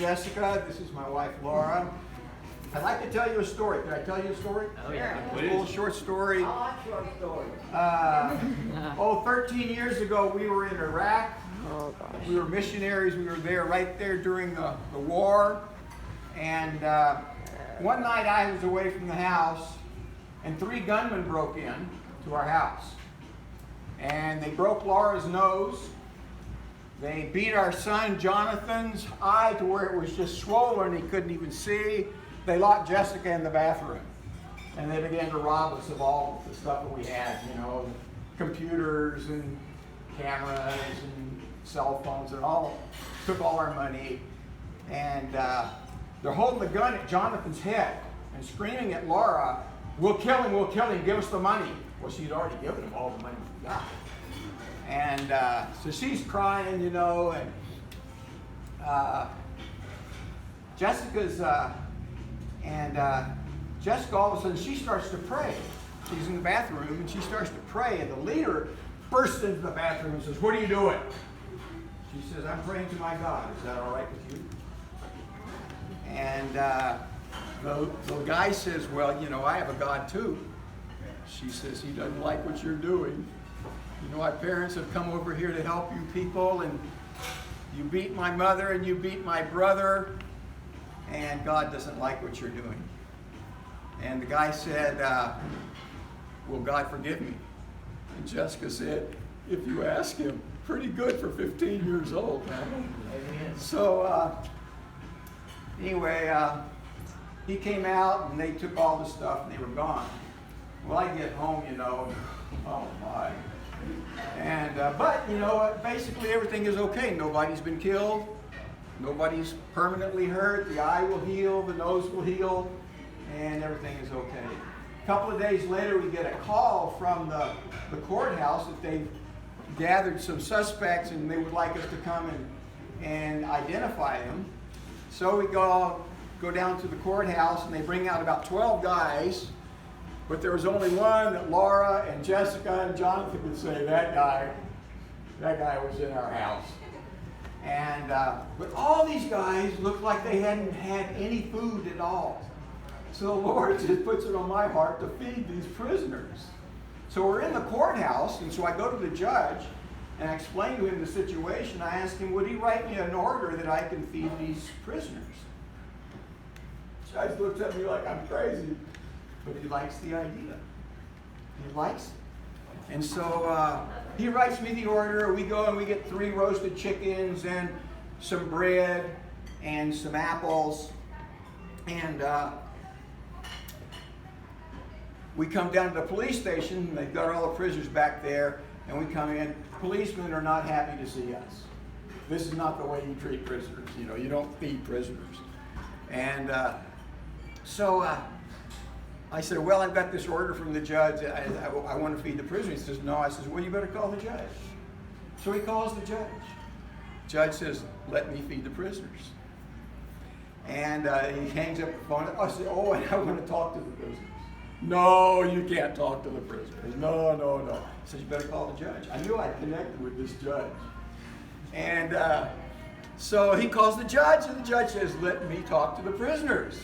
Jessica. This is my wife, Laura. I'd like to tell you a story. Can I tell you a story? Oh, yeah. A little short story. I like short stories. 13 years ago, we were in Iraq. Oh, gosh. We were missionaries. We were there right there during the war. And one night I was away from the house, and 3 gunmen broke in to our house. And they broke Laura's nose. They beat our son Jonathan's eye to where it was just swollen. He couldn't even see. They locked Jessica in the bathroom. And they began to rob us of all the stuff that we had, computers and cameras and cell phones and all. Took all our money. And they're holding the gun at Jonathan's head and screaming at Laura, we'll kill him, give us the money. Well, she'd already given him all the money we got. And so she's crying, and Jessica all of a sudden, she starts to pray. She's in the bathroom, and she starts to pray, and the leader bursts into the bathroom and says, what are you doing? She says, I'm praying to my God. Is that all right with you? And the guy says, well, I have a God too. She says, he doesn't like what you're doing. My parents have come over here to help you people, and you beat my mother and you beat my brother, and God doesn't like what you're doing. And the guy said, will God forgive me? And Jessica said, if you ask him. Pretty good for 15 years old, man. Amen. So anyway, he came out and they took all the stuff and they were gone. Well, I get home, oh my. And but basically everything is okay. Nobody's been killed. Nobody's permanently hurt. The eye will heal. The nose will heal. And everything is okay. A couple of days later, we get a call from the courthouse that they've gathered some suspects and they would like us to come and identify them. So we go down to the courthouse and they bring out about 12 guys. But there was only one that Laura and Jessica and Jonathan could say, that guy was in our house. And but all these guys looked like they hadn't had any food at all. So the Lord just puts it on my heart to feed these prisoners. So we're in the courthouse, and so I go to the judge and I explain to him the situation. I ask him, would he write me an order that I can feed these prisoners? The judge looks at me like I'm crazy. But he likes the idea. He likes it. And so he writes me the order. We go and we get 3 roasted chickens and some bread and some apples. And we come down to the police station. And they've got all the prisoners back there. And we come in. Policemen are not happy to see us. This is not the way you treat prisoners. You don't feed prisoners. And so I said, well, I've got this order from the judge. I want to feed the prisoners. He says, no. I says, well, you better call the judge. So he calls the judge. Judge says, let me feed the prisoners. And he hangs up the phone. I said, oh, and I want to talk to the prisoners. No, you can't talk to the prisoners. No. He says, you better call the judge. I knew I'd connected with this judge. And so he calls the judge, and the judge says, let me talk to the prisoners.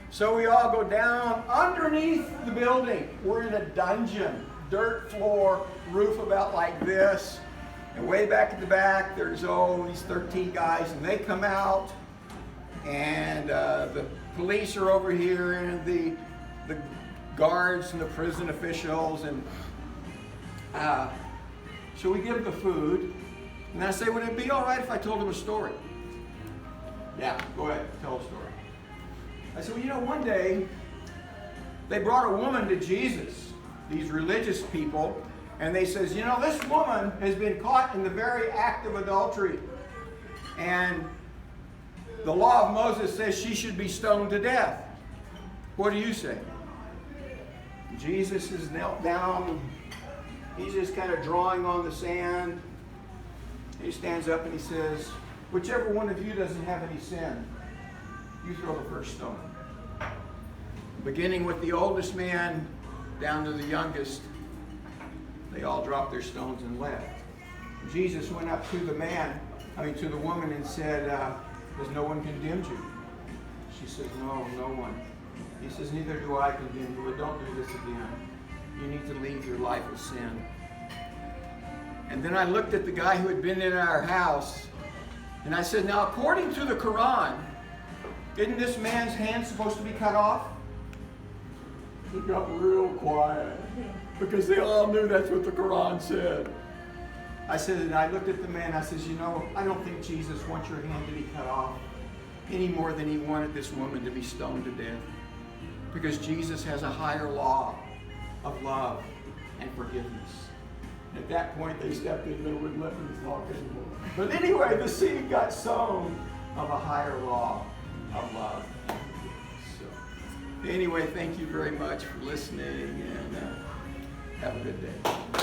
So we all go down underneath the building. We're in a dungeon, dirt floor, roof about like this. And way back at the back, there's these 13 guys, and they come out. And the police are over here, and the guards and the prison officials. And so we give them the food. And I say, would it be all right if I told them a story? Yeah, go ahead, tell a story. I said, well, one day they brought a woman to Jesus, these religious people, and they says, this woman has been caught in the very act of adultery. And the law of Moses says she should be stoned to death. What do you say? Jesus is knelt down. He's just kind of drawing on the sand. He stands up and he says, whichever one of you doesn't have any sin, you throw the first stone. Beginning with the oldest man down to the youngest, they all dropped their stones and left. Jesus went up to the woman and said, Has no one condemned you? She says, no, no one. He says, neither do I condemn you, but don't do this again. You need to leave your life of sin. And then I looked at the guy who had been in our house, and I said, now according to the Quran, isn't this man's hand supposed to be cut off? He got real quiet because they all knew that's what the Quran said. I said, and I looked at the man, I says, you know, I don't think Jesus wants your hand to be cut off any more than he wanted this woman to be stoned to death. Because Jesus has a higher law of love and forgiveness. At that point, they stepped in, they wouldn't let me talk anymore. But anyway, the seed got sown of a higher law of love. So, anyway, thank you very much for listening, and have a good day.